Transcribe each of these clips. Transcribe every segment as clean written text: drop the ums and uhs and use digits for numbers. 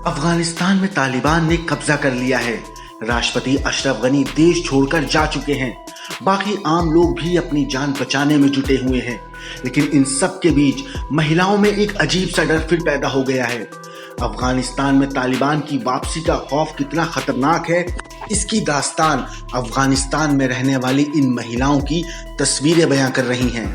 अफगानिस्तान में तालिबान ने कब्जा कर लिया है। राष्ट्रपति अशरफ गनी देश छोड़कर जा चुके हैं। बाकी आम लोग भी अपनी जान बचाने में जुटे हुए हैं। लेकिन इन सब के बीच महिलाओं में एक अजीब सा डर फिर पैदा हो गया है। अफगानिस्तान में तालिबान की वापसी का खौफ कितना खतरनाक है, इसकी दास्तान अफगानिस्तान में रहने वाली इन महिलाओं की तस्वीरें बयां कर रही हैं।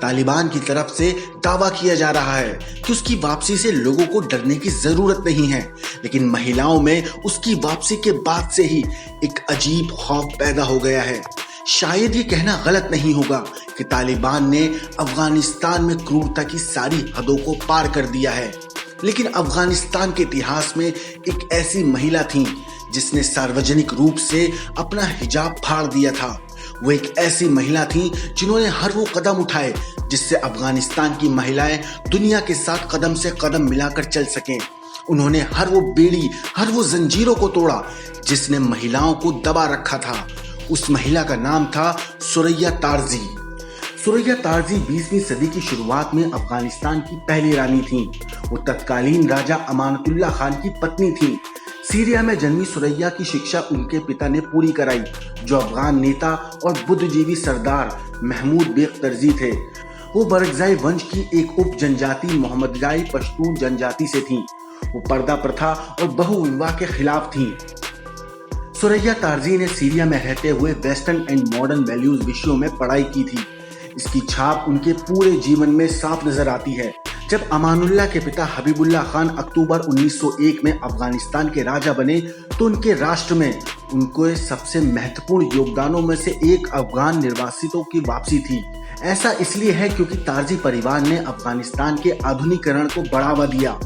तालिबान की तरफ से दावा किया जा रहा है कि उसकी वापसी से लोगों को डरने की जरूरत नहीं है, लेकिन महिलाओं में उसकी वापसी के बाद से ही एक अजीब खौफ पैदा हो गया है। शायद ये कहना गलत नहीं होगा कि तालिबान ने अफगानिस्तान में क्रूरता की सारी हदों को पार कर दिया है। लेकिन अफगानिस्तान के इतिहास में एक ऐसी महिला थी जिसने सार्वजनिक रूप से अपना हिजाब फाड़ दिया था। वो एक ऐसी महिला थी जिन्होंने हर वो कदम उठाए जिससे अफगानिस्तान की महिलाएं दुनिया के साथ कदम से कदम मिलाकर चल सकें। उन्होंने हर वो बेड़ी, हर वो जंजीरों को तोड़ा जिसने महिलाओं को दबा रखा था। उस महिला का नाम था सुरैया तारजी। सुरैया तारजी 20वीं सदी की शुरुआत में अफगानिस्तान की पहली रानी थी। वो तत्कालीन राजा अमानतुल्लाह खान की पत्नी थी। सीरिया में जन्मी सुरैया की शिक्षा उनके पिता ने पूरी कराई, जो अफगान नेता और बुद्धिजीवी सरदार महमूद बेग तर्जी थे। वो बरगज़ाई वंश की एक उप जनजाति मोहम्मदजाई पश्तून जनजाति से थी। वो पर्दा प्रथा और बहुविवाह के खिलाफ थी। सुरैया तारजी ने सीरिया में रहते हुए वेस्टर्न एंड मॉडर्न वैल्यूज विषयों में पढ़ाई की थी। इसकी छाप उनके पूरे जीवन में साफ नजर आती है। जब अमानुल्लाह के पिता हबीबुल्लाह खान अक्टूबर 1901 में अफगानिस्तान के राजा बने तो उनके राष्ट्र में उनके सबसे महत्वपूर्ण योगदानों में से एक अफगान निर्वासितों की वापसी थी। ऐसा इसलिए है क्योंकि तारजी परिवार ने अफगानिस्तान के आधुनिकीकरण को बढ़ावा दिया।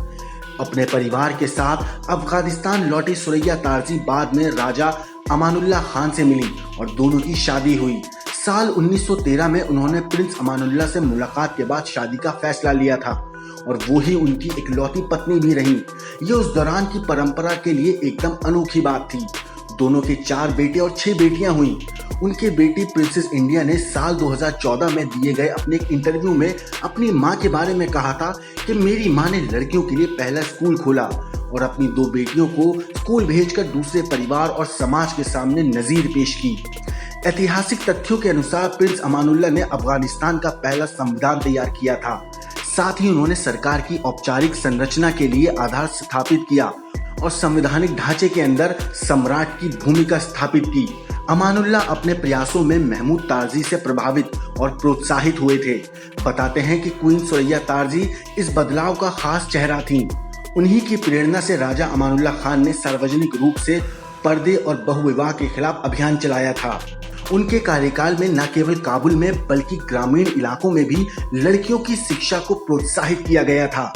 अपने परिवार के साथ अफगानिस्तान लौटी सुरैया तारजी बाद में राजा अमानुल्लाह खान से मिली और दोनों की शादी हुई। साल 1913 में उन्होंने प्रिंस अमानुल्लाह से मुलाकात के बाद शादी का फैसला लिया था और वो ही उनकी इकलौती पत्नी भी रही। ये उस दौरान की परंपरा के लिए एकदम अनोखी बात थी। दोनों के 4 बेटे और 6 बेटियां हुई। उनकी बेटी प्रिंसेस इंडिया ने साल 2014 में दिए गए अपने एक इंटरव्यू में अपनी मां के बारे में कहा था कि मेरी मां ने लड़कियों के लिए पहला स्कूल खोला और अपनी 2 बेटियों को स्कूल भेजकर दूसरे परिवार और समाज के सामने नजीर पेश की। ऐतिहासिक तथ्यों के अनुसार प्रिंस अमानुल्लाह ने अफगानिस्तान का पहला संविधान तैयार किया था। साथ ही उन्होंने सरकार की औपचारिक संरचना के लिए आधार स्थापित किया और संवैधानिक ढांचे के अंदर सम्राट की भूमिका स्थापित की। अमानुल्लाह अपने प्रयासों में महमूद तारजी से प्रभावित और प्रोत्साहित हुए थे। बताते हैं कि क्वीन सुरैया तारजी इस बदलाव का खास चेहरा थी। उन्हीं की प्रेरणा से राजा अमानुल्लाह खान ने सार्वजनिक रूप से पर्दे और बहुविवाह के खिलाफ अभियान चलाया था। उनके कार्यकाल में न केवल काबुल में बल्कि ग्रामीण इलाकों में भी लड़कियों की शिक्षा को प्रोत्साहित किया गया था।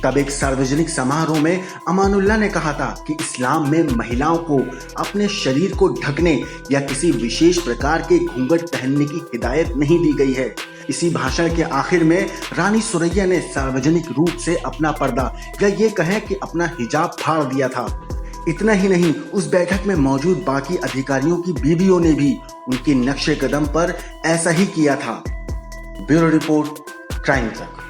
तब एक सार्वजनिक समारोह में अमानुल्लाह ने कहा था कि इस्लाम में महिलाओं को अपने शरीर को ढकने या किसी विशेष प्रकार के घूंघट पहनने की हिदायत नहीं दी गई है। इसी भाषण के आखिर में रानी सुरैया ने सार्वजनिक रूप से अपना पर्दा या ये कहें कि अपना हिजाब फाड़ दिया था। इतना ही नहीं, उस बैठक में मौजूद बाकी अधिकारियों की बीवियों ने भी उनके नक्शे कदम पर ऐसा ही किया था। ब्यूरो रिपोर्ट, क्राइम तक।